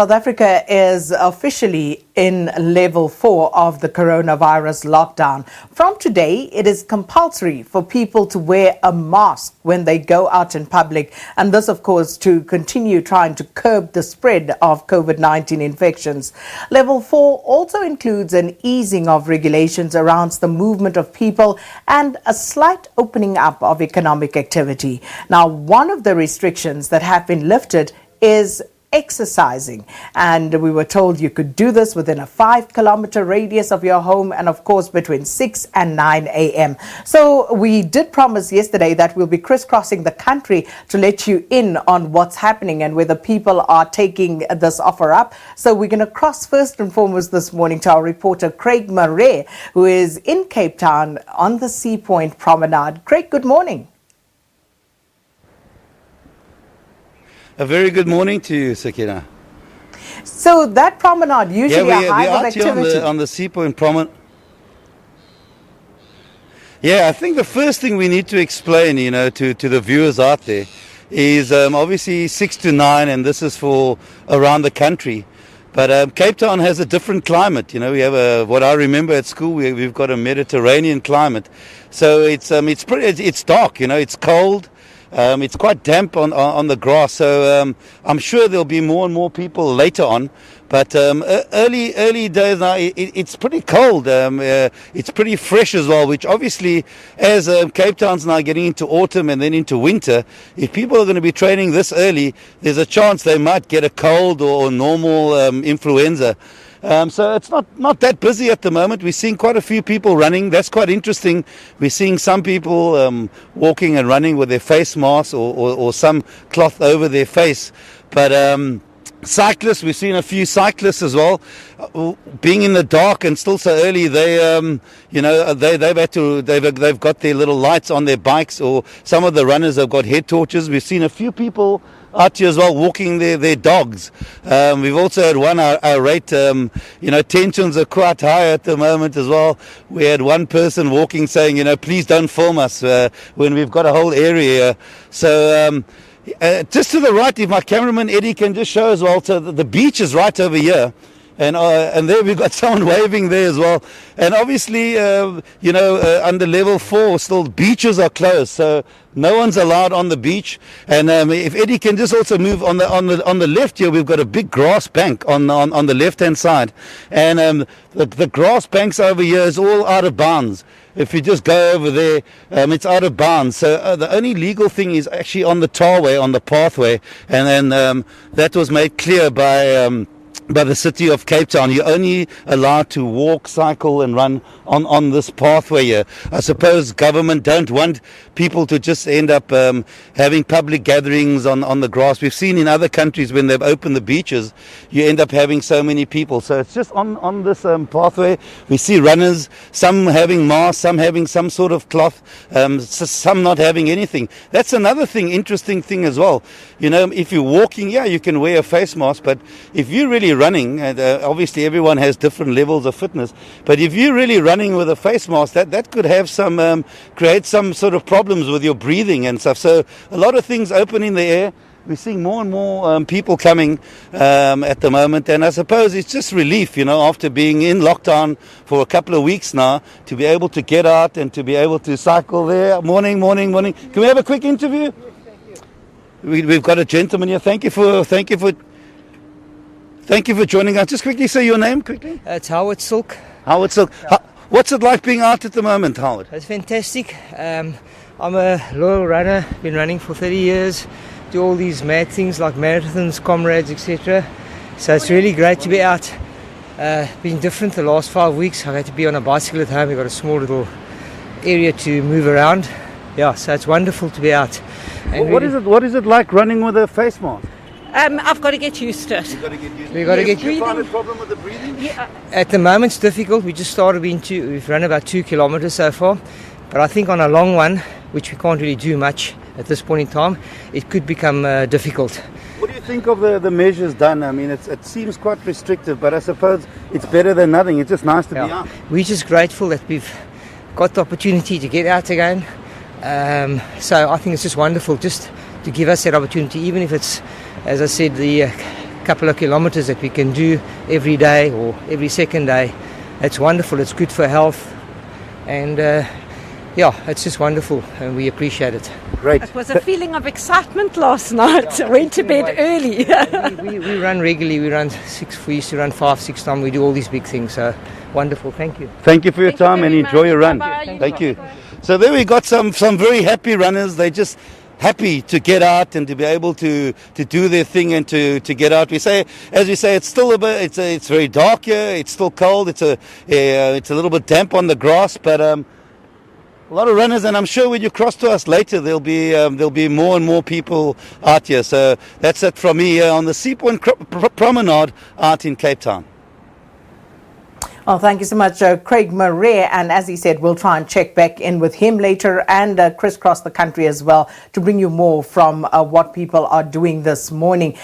South Africa is officially in level 4 of the coronavirus lockdown. From today, it is compulsory for people to wear a mask when they go out in public. And this, of course, to continue trying to curb the spread of COVID-19 infections. Level 4 also includes an easing of regulations around the movement of people and a slight opening up of economic activity. Now, one of the restrictions that have been lifted is exercising, and we were told you could do this within a 5-kilometer radius of your home, and of course between 6 and 9 a.m. So we did promise yesterday that we'll be crisscrossing the country to let you in on what's happening and whether people are taking this offer up. So we're going to cross first and foremost this morning to our reporter Craig Marais, who is in Cape Town on the Sea Point Promenade. Craig, good morning. A very good morning to you, Sakina. So that promenade, usually a hive of activity. Here on the Sea Point Promenade. Yeah, I think the first thing we need to explain, to the viewers out there is obviously 6 to 9, and this is for around the country. But Cape Town has a different climate. We have what I remember at school, we've got a Mediterranean climate. So it's dark, it's cold. It's quite damp on the grass, so I'm sure there'll be more and more people later on. But early days now, it's pretty cold. It's pretty fresh as well, which obviously, as Cape Town's now getting into autumn and then into winter, if people are going to be training this early, there's a chance they might get a cold or normal influenza. So it's not that busy at the moment. We're seeing quite a few people running. That's quite interesting. We're seeing some people walking and running with their face masks or some cloth over their face. But cyclists, we've seen a few cyclists as well. Being in the dark and still so early, they've got their little lights on their bikes, or some of the runners have got head torches. We've seen a few people out here as well walking their dogs. We've also had one irate, tensions are quite high at the moment as well. We had one person walking saying, please don't film us when we've got a whole area. So just to the right, if my cameraman Eddie can just show as well, so the beach is right over here. And there we've got someone waving there as well. And obviously, under level 4, still beaches are closed, so no one's allowed on the beach. And if Eddie can just also move on the left here, we've got a big grass bank on the left-hand side, and the grass banks over here is all out of bounds. If you just go over there, it's out of bounds. So the only legal thing is actually on the tarway, on the pathway, and then that was made clear by the city of Cape Town. You're only allowed to walk, cycle and run on this pathway here. I suppose government don't want people to just end up having public gatherings on the grass. We've seen in other countries when they've opened the beaches, you end up having so many people. So it's just on this pathway. We see runners, some having masks, some having some sort of cloth, some not having anything. That's another interesting thing as well. If you're walking, you can wear a face mask, but if you're really running, and obviously everyone has different levels of fitness, but if you're really running with a face mask, that could have create some sort of problems with your breathing and stuff. So a lot of things open in the air. We're seeing more and more people coming at the moment, and I suppose it's just relief, after being in lockdown for a couple of weeks now, to be able to get out and to be able to cycle there. Morning. Can we have a quick interview? Yes, thank you. We've got a gentleman here. Thank you for joining us. Just quickly say your name, quickly. It's Howard Silk. Howard Silk. What's it like being out at the moment, Howard? It's fantastic. I'm a loyal runner, been running for 30 years, do all these mad things like marathons, comrades, etc. So it's really great to be out. Been different the last 5 weeks. I've had to be on a bicycle at home. We've got a small little area to move around. Yeah, so it's wonderful to be out. And what is it like running with a face mask? I've got to get used to it. You've got to get used to it. We've got to get used to it. Do you find a problem with the breathing? Yeah. At the moment it's difficult. We just started we've run about 2 kilometers so far. But I think on a long one, which we can't really do much at this point in time, it could become difficult. What do you think of the measures done? I mean, it seems quite restrictive, but I suppose it's better than nothing. It's just nice to be out. We're just grateful that we've got the opportunity to get out again. So I think it's just wonderful just to give us that opportunity, even if it's, as I said, the couple of kilometers that we can do every day or every second day. It's wonderful. It's good for health, and it's just wonderful, and we appreciate it. Great. It was a feeling of excitement last night. Went to bed early. we run regularly. We used to run 5-6 times. We do all these big things. So wonderful. Thank you. Thank you for your Thank you time and very enjoy much. your run. Bye-bye. Thank you. So there we got some very happy runners. They just happy to get out and to be able to do their thing and to get out. As we say, it's still it's very dark here. It's still cold. It's a little bit damp on the grass, but a lot of runners, and I'm sure when you cross to us later, there'll be more and more people out here. So that's it from me on the Sea Point Promenade out in Cape Town. Well, thank you so much, Craig Marais. And as he said, we'll try and check back in with him later and crisscross the country as well to bring you more from what people are doing this morning.